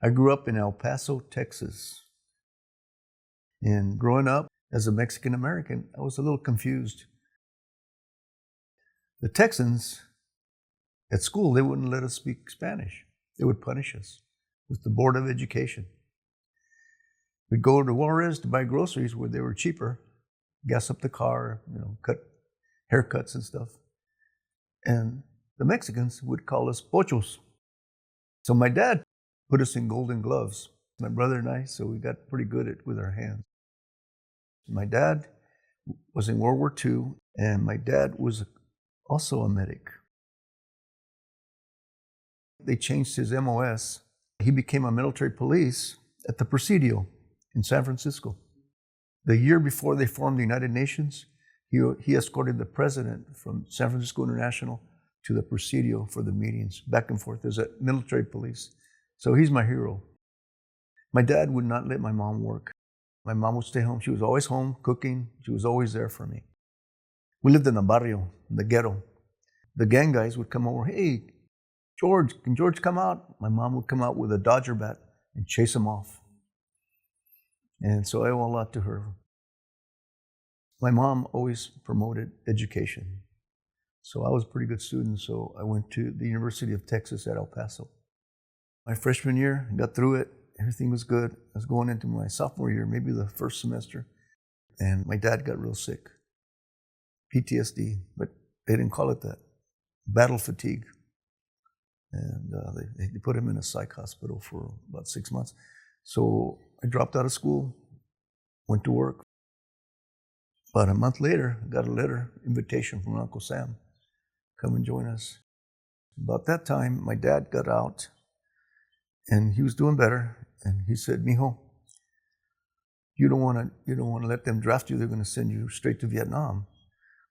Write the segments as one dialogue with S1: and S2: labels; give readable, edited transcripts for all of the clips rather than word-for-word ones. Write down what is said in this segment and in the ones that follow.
S1: I grew up in El Paso, Texas. And growing up as a Mexican American, I was a little confused. The Texans at school, they wouldn't let us speak Spanish. They would punish us with the Board of Education. We'd go to Juarez to buy groceries where they were cheaper, gas up the car, cut haircuts and stuff. And the Mexicans would call us pochos. So my dad put us in golden gloves, my brother and I, so we got pretty good with our hands. My dad was in World War II, and my dad was also a medic. They changed his MOS. He became a military police at the Presidio in San Francisco. The year before they formed the United Nations, he escorted the president from San Francisco International to the Presidio for the meetings, back and forth as a military police. So he's my hero. My dad would not let my mom work. My mom would stay home. She was always home cooking. She was always there for me. We lived in a barrio, in the ghetto. The gang guys would come over. Hey, George, can George come out? My mom would come out with a Dodger bat and chase him off. And so I owe a lot to her. My mom always promoted education. So I was a pretty good student, so I went to the University of Texas at El Paso. My freshman year, I got through it. Everything was good. I was going into my sophomore year, maybe the first semester, and my dad got real sick. PTSD, but they didn't call it that. Battle fatigue. And they put him in a psych hospital for about 6 months. So I dropped out of school, went to work. About a month later, I got a letter, invitation from Uncle Sam, come and join us. About that time, my dad got out, and he was doing better. And he said, "Mijo, you don't want to let them draft you. They're going to send you straight to Vietnam.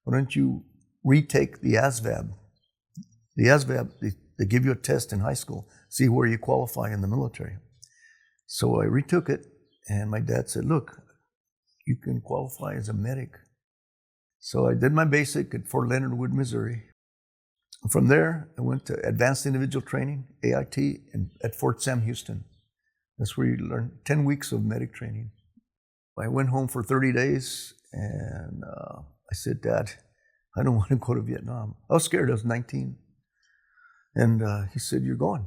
S1: Why don't you retake the ASVAB? The ASVAB, they give you a test in high school, see where you qualify in the military." So I retook it, and my dad said, "Look, you can qualify as a medic." So I did my basic at Fort Leonard Wood, Missouri. From there, I went to Advanced Individual Training, AIT, at Fort Sam Houston. That's where you learn 10 weeks of medic training. I went home for 30 days, and I said, "Dad, I don't want to go to Vietnam." I was scared. I was 19. And he said, "You're going.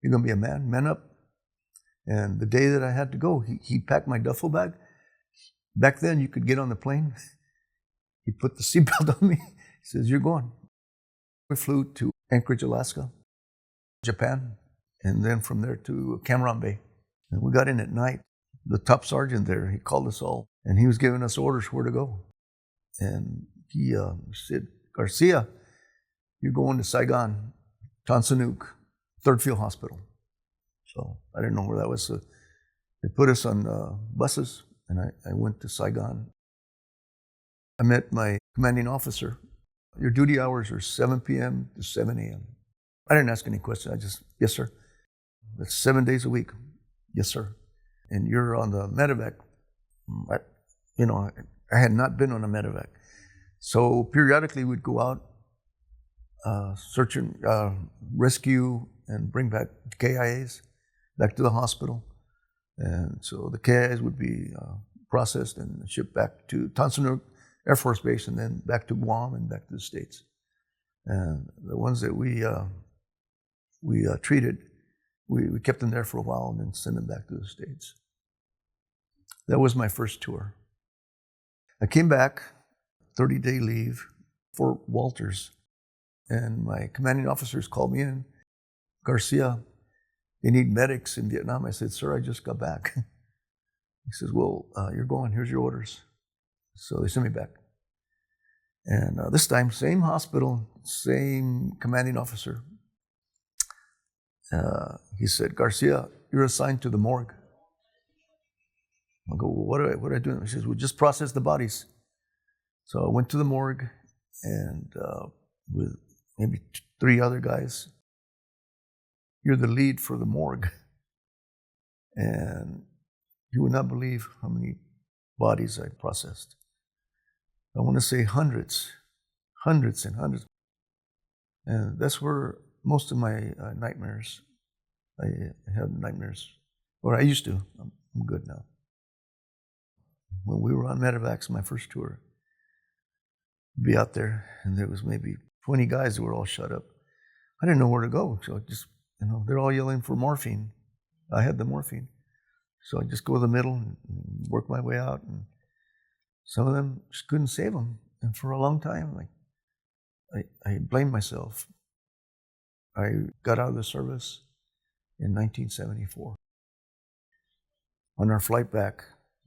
S1: You're going to be a man up." And the day that I had to go, he packed my duffel bag. Back then, you could get on the plane. He put the seatbelt on me. He says, "You're going." We flew to Anchorage, Alaska, Japan, and then from there to Cam Bay. And we got in at night. The top sergeant there, he called us all, and he was giving us orders where to go. And he said, "Garcia, you're going to Saigon, Tan Son Nhut, 3rd Field Hospital." So I didn't know where that was. So they put us on buses, and I went to Saigon. I met my commanding officer. "Your duty hours are 7 p.m. to 7 a.m. I didn't ask any questions. I just, "Yes, sir." "That's 7 days a week." "Yes, sir." "And you're on the medevac." I had not been on a medevac. So periodically we'd go out, search and rescue and bring back KIAs back to the hospital. And so the KIAs would be processed and shipped back to Tan Son Nhut Air Force Base, and then back to Guam and back to the States. And the ones that we treated, we kept them there for a while and then sent them back to the States. That was my first tour. I came back, 30-day leave, Fort Walters, and my commanding officers called me in. "Garcia, they need medics in Vietnam." I said, "Sir, I just got back." He says, "Well, you're going. Here's your orders." So they sent me back. And this time, same hospital, same commanding officer. He said, "Garcia, you're assigned to the morgue." I go, "Well, what do I do?" He says, "Well, just process the bodies." So I went to the morgue, and with maybe 3 other guys. "You're the lead for the morgue." And you would not believe how many bodies I processed. I want to say hundreds and hundreds. And that's where most of my nightmares I have nightmares. Or I used to. I'm good now. When we were on medevacs, my first tour, be out there, and there was maybe 20 guys who were all shut up. I didn't know where to go, so I just, they're all yelling for morphine. I had the morphine. So I just go to the middle and work my way out, and some of them just couldn't save them. And for a long time, I blamed myself. I got out of the service in 1974. On our flight back,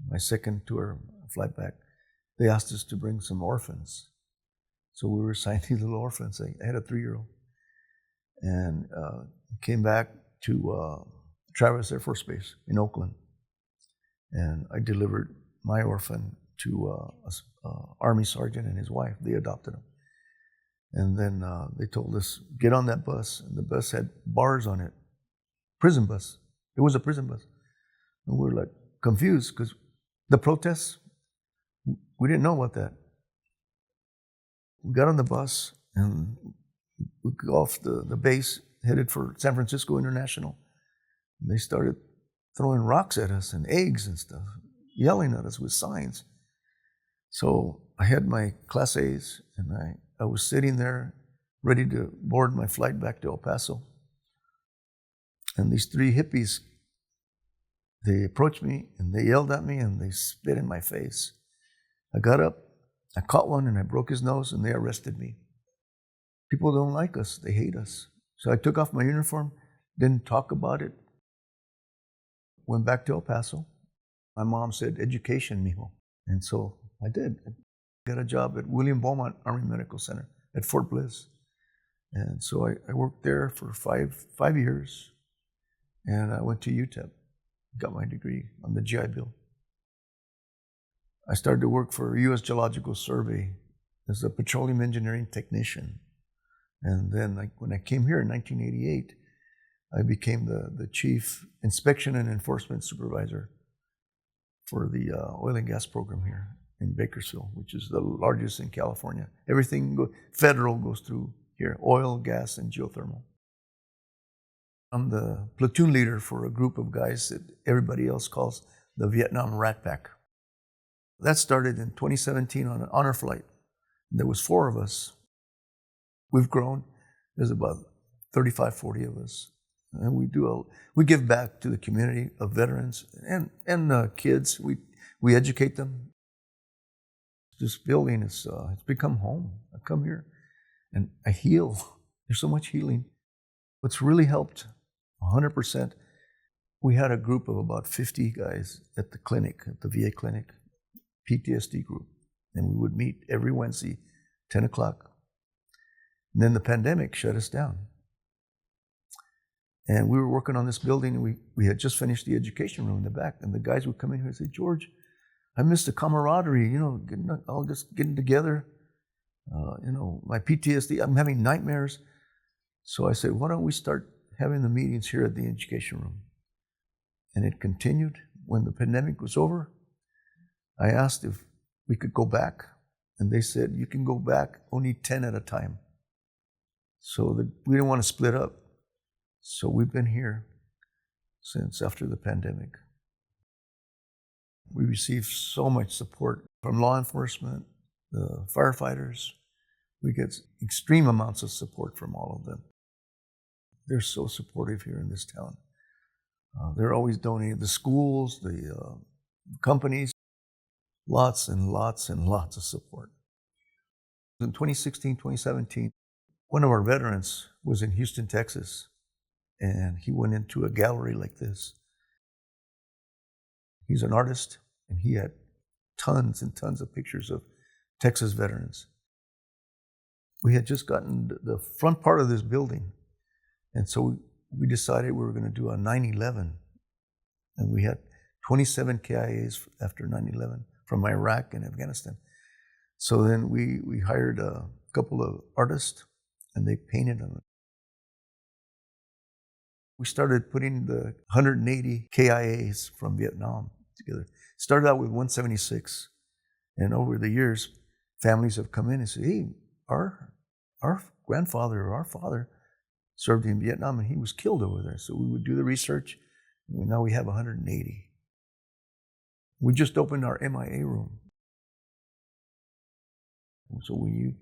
S1: my second tour flight back, they asked us to bring some orphans. So we were assigned these little orphans. I had a 3-year-old. And came back to Travis Air Force Base in Oakland. And I delivered my orphan to an Army sergeant and his wife. They adopted him. And then they told us, get on that bus. And the bus had bars on it. Prison bus. It was a prison bus. And we were like confused because the protests, we didn't know about that. We got on the bus and we got off the base, headed for San Francisco International. And they started throwing rocks at us and eggs and stuff, yelling at us with signs. So I had my Class A's, and I was sitting there ready to board my flight back to El Paso. And these 3 hippies, they approached me and they yelled at me and they spit in my face. I got up, I caught one and I broke his nose, and they arrested me. People don't like us, they hate us. So I took off my uniform, didn't talk about it, went back to El Paso. My mom said, education, mijo. And so I did. I got a job at William Beaumont Army Medical Center at Fort Bliss. And so I worked there for five years, and I went to UTEP, got my degree on the GI Bill. I started to work for U.S. Geological Survey as a petroleum engineering technician. And then when I came here in 1988, I became the chief inspection and enforcement supervisor for the oil and gas program here in Bakersfield, which is the largest in California. Everything federal goes through here, oil, gas, and geothermal. I'm the platoon leader for a group of guys that everybody else calls the Vietnam Rat Pack. That started in 2017 on an honor flight. There was 4 of us. We've grown. There's about 35, 40 of us. And we give back to the community of veterans and kids. We educate them. This building it's become home. I come here and I heal. There's so much healing. What's really helped 100%, we had a group of about 50 guys at the clinic, at the VA clinic, PTSD group. And we would meet every Wednesday, 10 o'clock. And then the pandemic shut us down. And we were working on this building, and we had just finished the education room in the back. And the guys would come in here and say, George, I miss the camaraderie, all just getting together. My PTSD, I'm having nightmares. So I said, why don't we start having the meetings here at the education room? And it continued. When the pandemic was over, I asked if we could go back. And they said, you can go back only 10 at a time. So we didn't want to split up. So we've been here since after the pandemic. We receive so much support from law enforcement, the firefighters. We get extreme amounts of support from all of them. They're so supportive here in this town. They're always donating. The schools, the companies, lots and lots and lots of support. In 2016, 2017, one of our veterans was in Houston, Texas, and he went into a gallery like this. He's an artist, and he had tons and tons of pictures of Texas veterans. We had just gotten the front part of this building, and so we decided we were going to do a 9/11, and we had 27 KIAs after 9/11 from Iraq and Afghanistan. So then we hired a couple of artists, and they painted them. We started putting the 180 KIAs from Vietnam together. Started out with 176, and over the years, families have come in and said, hey, our grandfather or our father served in Vietnam, and he was killed over there. So we would do the research, and now we have 180. We just opened our MIA room. So when you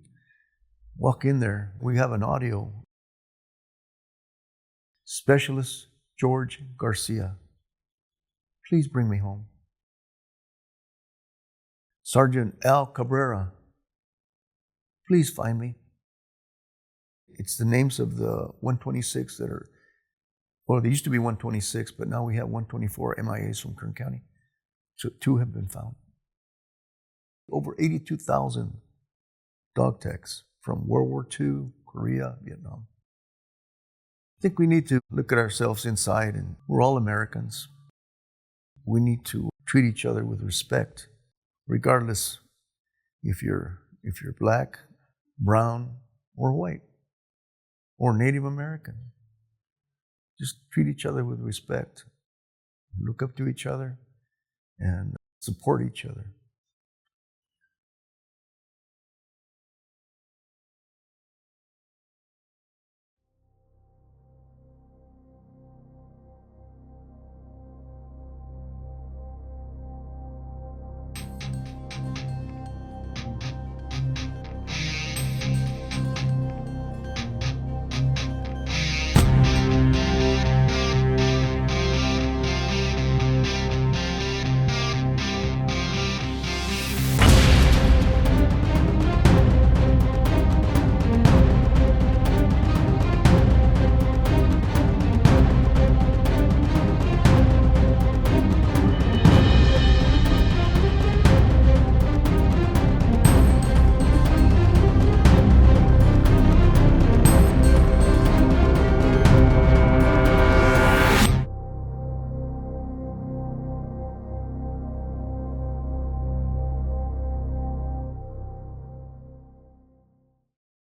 S1: walk in there, we have an audio. Specialist George Garcia, please bring me home. Sergeant Al Cabrera, please find me. It's the names of the 126 that are, well, there used to be 126, but now we have 124 MIAs from Kern County. So 2 have been found. Over 82,000 dog tags from World War II, Korea, Vietnam. I think we need to look at ourselves inside, and we're all Americans. We need to treat each other with respect, regardless if you're black, brown, or white, or Native American. Just treat each other with respect. Look up to each other and support each other.